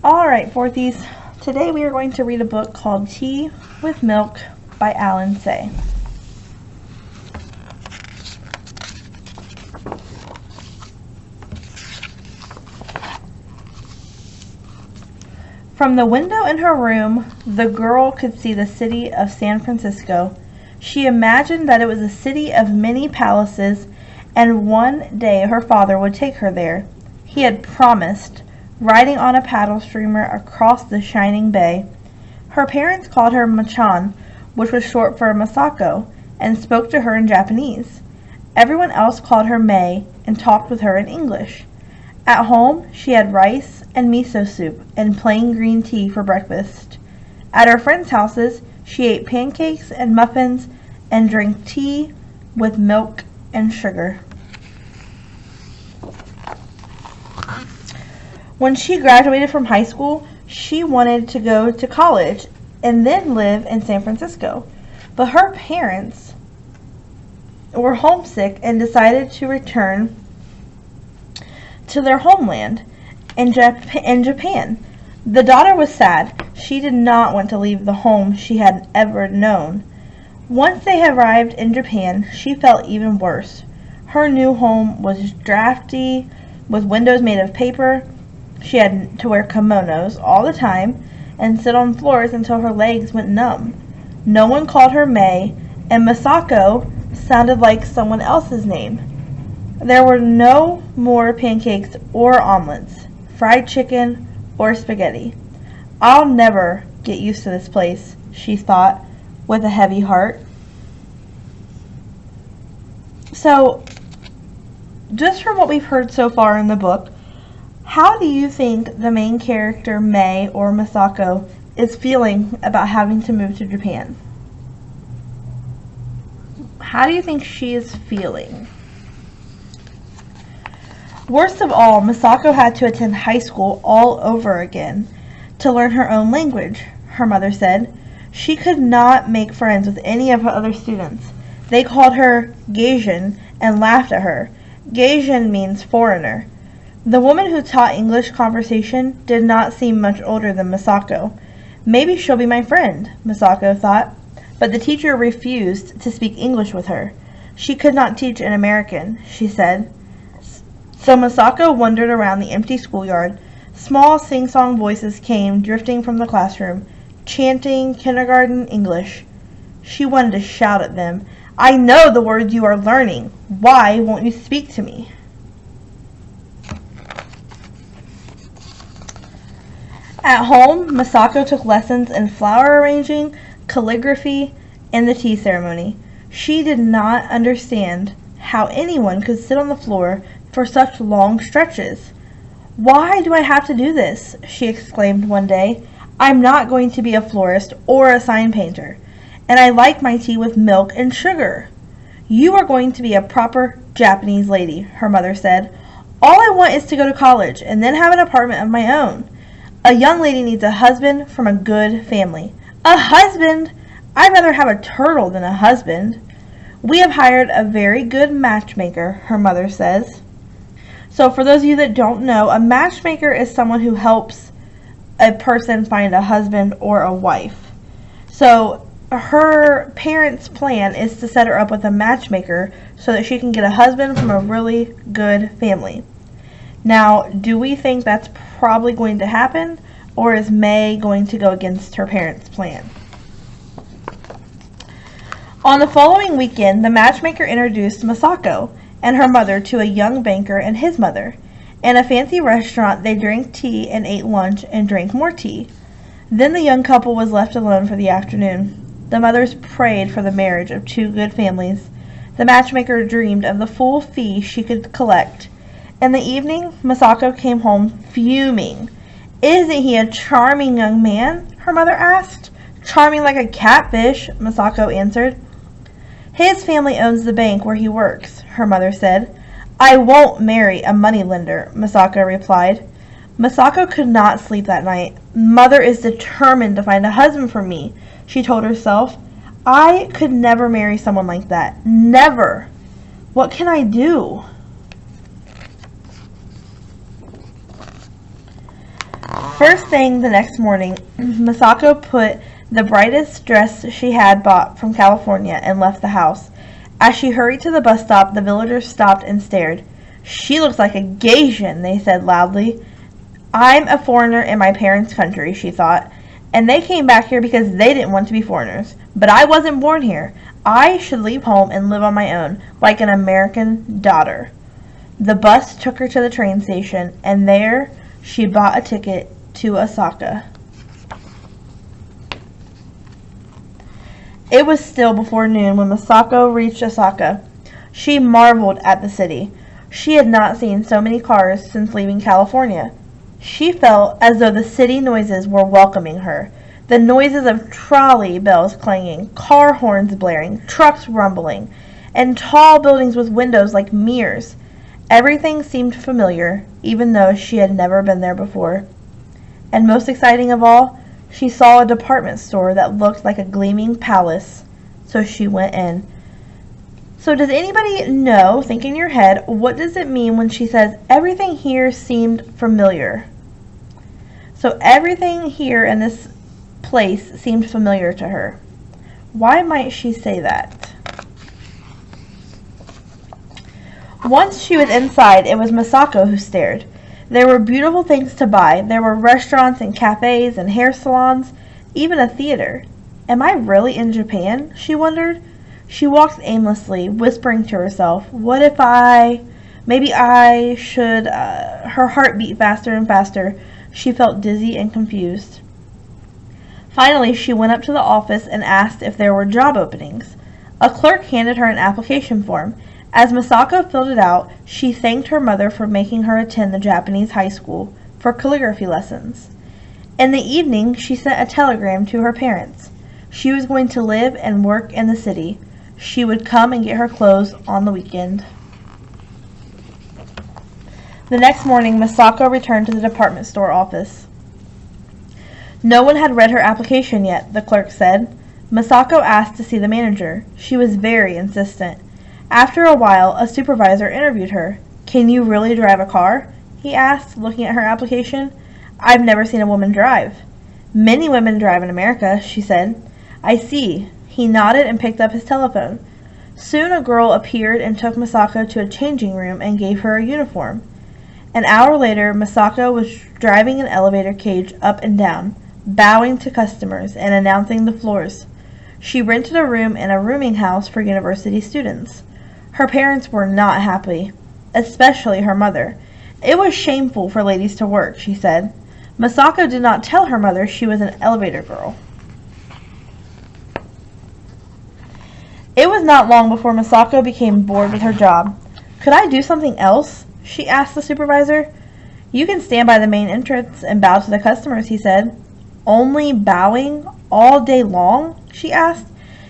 Alright, fourthies. Today we are going to read a book called Tea with Milk by Aloud. From the window in her room, the girl could see the city of San Francisco. She imagined that it was a city of many palaces, and one day her father would take her there. He had promised, riding on a paddle steamer across the shining bay. Her parents called her Machan, which was short for Masako, and spoke to her in Japanese. Everyone else called her May and talked with her in English. At home, she had rice and miso soup and plain green tea for breakfast. At her friends' houses, she ate pancakes and muffins and drank tea with milk and sugar. When she graduated from high school, she wanted to go to college and then live in San Francisco. But her parents were homesick and decided to return to their homeland in Japan. The daughter was sad. She did not want to leave the home she had ever known. Once they had arrived in Japan, she felt even worse. Her new home was drafty, with windows made of paper. She had to wear kimonos all the time and sit on floors until her legs went numb. No one called her May, and Masako sounded like someone else's name. There were no more pancakes or omelets, fried chicken or spaghetti. I'll never get used to this place, she thought with a heavy heart. So, just from what we've heard so far in the book, how do you think the main character, May or Masako, is feeling about having to move to Japan? How do you think she is feeling? Worst of all, Masako had to attend high school all over again to learn her own language, her mother said. She could not make friends with any of her other students. They called her Gaijin and laughed at her. Gaijin means foreigner. The woman who taught English conversation did not seem much older than Masako. Maybe she'll be my friend, Masako thought, but the teacher refused to speak English with her. She could not teach in American, she said. So Masako wandered around the empty schoolyard. Small sing-song voices came drifting from the classroom, chanting kindergarten English. She wanted to shout at them. I know the words you are learning. Why won't you speak to me? At home, Masako took lessons in flower arranging, calligraphy, and the tea ceremony. She did not understand how anyone could sit on the floor for such long stretches. Why do I have to do this? She exclaimed one day. I'm not going to be a florist or a sign painter, and I like my tea with milk and sugar. You are going to be a proper Japanese lady, her mother said. All I want is to go to college and then have an apartment of my own. A young lady needs a husband from a good family. A husband? I'd rather have a turtle than a husband. We have hired a very good matchmaker, her mother says. So for those of you that don't know, a matchmaker is someone who helps a person find a husband or a wife. So her parents' plan is to set her up with a matchmaker so that she can get a husband from a really good family. Now, do we think that's probably going to happen, or is May going to go against her parents' plan? On the following weekend, the matchmaker introduced Masako and her mother to a young banker and his mother. In a fancy restaurant, they drank tea and ate lunch and drank more tea. Then the young couple was left alone for the afternoon. The mothers prayed for the marriage of two good families. The matchmaker dreamed of the full fee she could collect. In the evening, Masako came home fuming. Isn't he a charming young man? Her mother asked. Charming like a catfish, Masako answered. His family owns the bank where he works, her mother said. I won't marry a moneylender, Masako replied. Masako could not sleep that night. Mother is determined to find a husband for me, she told herself. I could never marry someone like that. Never. What can I do? First thing the next morning, Masako put the brightest dress she had bought from California and left the house. As she hurried to the bus stop, the villagers stopped and stared. "She looks like a Gaysian," they said loudly. "I'm a foreigner in my parents' country," she thought, "and they came back here because they didn't want to be foreigners. But I wasn't born here. I should leave home and live on my own, like an American daughter." The bus took her to the train station, and there she bought a ticket to Osaka. It was still before noon when Masako reached Osaka. She marveled at the city. She had not seen so many cars since leaving California. She felt as though the city noises were welcoming her. The noises of trolley bells clanging, car horns blaring, trucks rumbling, and tall buildings with windows like mirrors. Everything seemed familiar, even though she had never been there before. And most exciting of all, she saw a department store that looked like a gleaming palace, so she went in. So does anybody know, think in your head, what does it mean when she says everything here seemed familiar? So everything here in this place seemed familiar to her. Why might she say that? Once she was inside, it was Masako who stared. There were beautiful things to buy. There were restaurants and cafes and hair salons, even a theater. Am I really in Japan? She wondered. She walked aimlessly, whispering to herself, what if maybe I should, her heart beat faster and faster. She felt dizzy and confused. Finally, she went up to the office and asked if there were job openings. A clerk handed her an application form. As Masako filled it out, she thanked her mother for making her attend the Japanese high school for calligraphy lessons. In the evening, she sent a telegram to her parents. She was going to live and work in the city. She would come and get her clothes on the weekend. The next morning, Masako returned to the department store office. No one had read her application yet, the clerk said. Masako asked to see the manager. She was very insistent. After a while, a supervisor interviewed her. "Can you really drive a car?" he asked, looking at her application. "I've never seen a woman drive." "Many women drive in America," she said. "I see." He nodded and picked up his telephone. Soon a girl appeared and took Masako to a changing room and gave her a uniform. An hour later, Masako was driving an elevator cage up and down, bowing to customers and announcing the floors. She rented a room in a rooming house for university students. Her parents were not happy, especially her mother. It was shameful for ladies to work, she said. Masako did not tell her mother she was an elevator girl. It was not long before Masako became bored with her job. "Could I do something else?" she asked the supervisor. "You can stand by the main entrance and bow to the customers," he said. "Only bowing all day long?" she asked.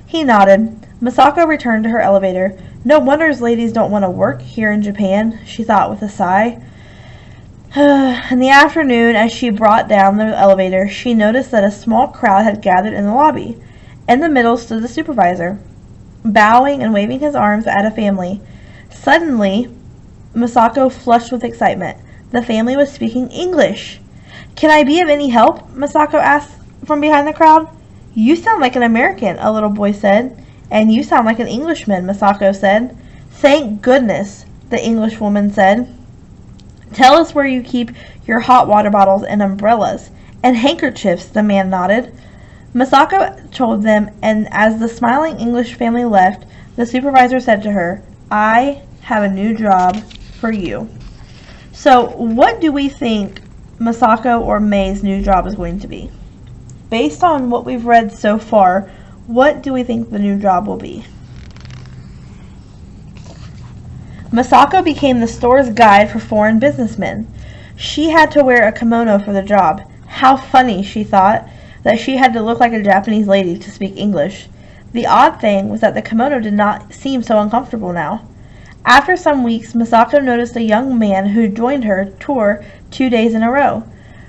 He nodded. Masako returned to her elevator. No wonder ladies don't want to work here in Japan, she thought with a sigh. In the afternoon, as she brought down the elevator, she noticed that a small crowd had gathered in the lobby. In the middle stood the supervisor, bowing and waving his arms at a family. Suddenly, Masako flushed with excitement. The family was speaking English. "Can I be of any help?" Masako asked from behind the crowd. "You sound like an American," a little boy said. "And you sound like an Englishman," Masako said. "Thank goodness," the Englishwoman said. "Tell us where you keep your hot water bottles and umbrellas and handkerchiefs," the man nodded. Masako told them, and as the smiling English family left, the supervisor said to her, "I have a new job for you." So, what do we think Masako or May's new job is going to be? Based on what we've read so far, what do we think the new job will be? Masako became the store's guide for foreign businessmen. She had to wear a kimono for the job. How funny, she thought, that she had to look like a Japanese lady to speak English. The odd thing was that the kimono did not seem so uncomfortable now. After some weeks, Masako noticed a young man who joined her tour 2 days in a row.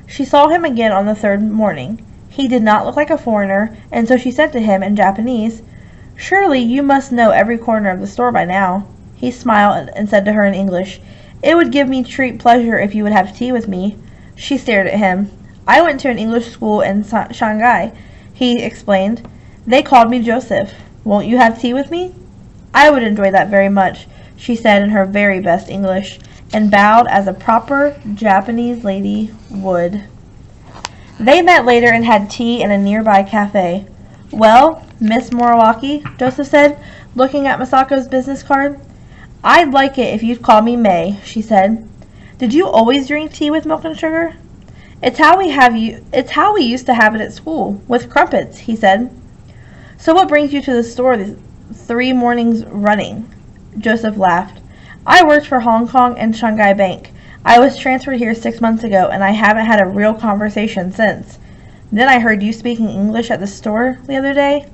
She saw him again on the third morning. He did not look like a foreigner, and so she said to him in Japanese, "Surely you must know every corner of the store by now." He smiled and said to her in English, "It would give me great pleasure if you would have tea with me." She stared at him. I went to an English school in Shanghai, he explained. They called me Joseph. Won't you have tea with me? I would enjoy that very much, she said in her very best English, and bowed as a proper Japanese lady would. They met later and had tea in a nearby cafe. Well, Miss Moriwaki, Joseph said, looking at Masako's business card. I'd like it if you'd call me May, she said. Did you always drink tea with milk and sugar? It's how we used to have it at school, with crumpets, he said. So what brings you to the store these 3 mornings running? Joseph laughed. I worked for Hong Kong and Shanghai Bank. I was transferred here 6 months ago, and I haven't had a real conversation since. Then I heard you speaking English at the store the other day.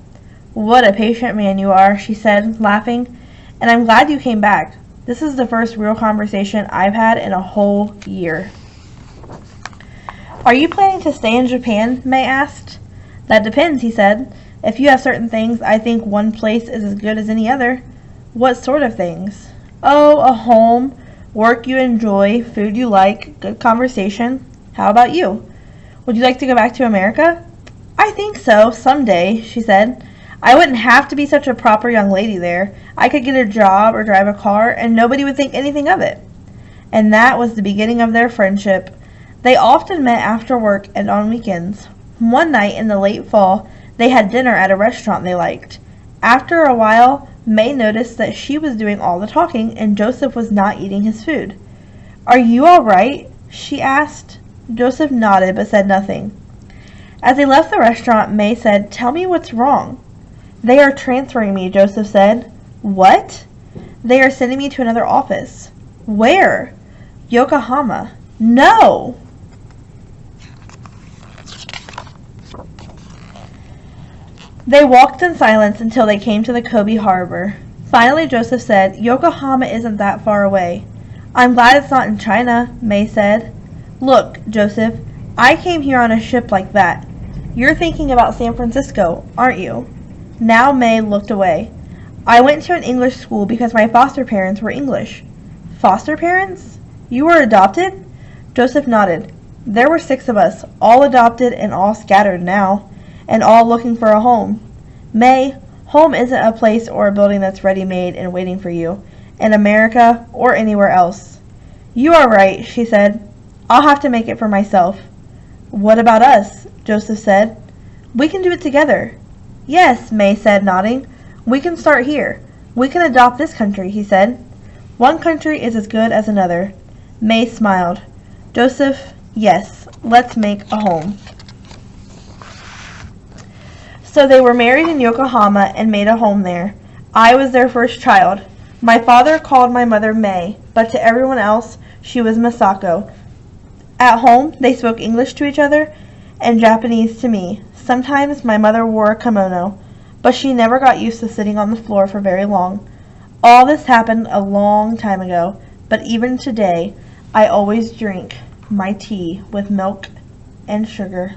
What a patient man you are, she said, laughing. And I'm glad you came back. This is the first real conversation I've had in a whole year. Are you planning to stay in Japan? May asked. That depends, he said. If you have certain things, I think one place is as good as any other. What sort of things? Oh, a home, work you enjoy, food you like, good conversation. How about you? Would you like to go back to America? I think so, someday, she said. I wouldn't have to be such a proper young lady there. I could get a job or drive a car, and nobody would think anything of it. And that was the beginning of their friendship. They often met after work and on weekends. One night in the late fall, they had dinner at a restaurant they liked. After a while, May noticed that she was doing all the talking and Joseph was not eating his food. Are you all right? She asked. Joseph nodded but said nothing. As they left the restaurant, May said, Tell me what's wrong. They are transferring me, Joseph said. What? They are sending me to another office. Where? Yokohama. No! They walked in silence until they came to the Kobe harbor. Finally, Joseph said, Yokohama isn't that far away. I'm glad it's not in China, May said. Look, Joseph, I came here on a ship like that. You're thinking about San Francisco, aren't you? Now May looked away. I went to an English school because my foster parents were English. Foster parents? You were adopted? Joseph nodded. There were 6 of us, all adopted and all scattered now, and all looking for a home. May, home isn't a place or a building that's ready-made and waiting for you, in America or anywhere else. You are right, she said. I'll have to make it for myself. What about us? Joseph said. We can do it together. Yes, May said, nodding. We can start here. We can adopt this country, he said. One country is as good as another. May smiled. Joseph, yes, let's make a home. So they were married in Yokohama and made a home there. I was their first child. My father called my mother May, but to everyone else, she was Masako. At home, they spoke English to each other and Japanese to me. Sometimes my mother wore a kimono, but she never got used to sitting on the floor for very long. All this happened a long time ago, but even today, I always drink my tea with milk and sugar.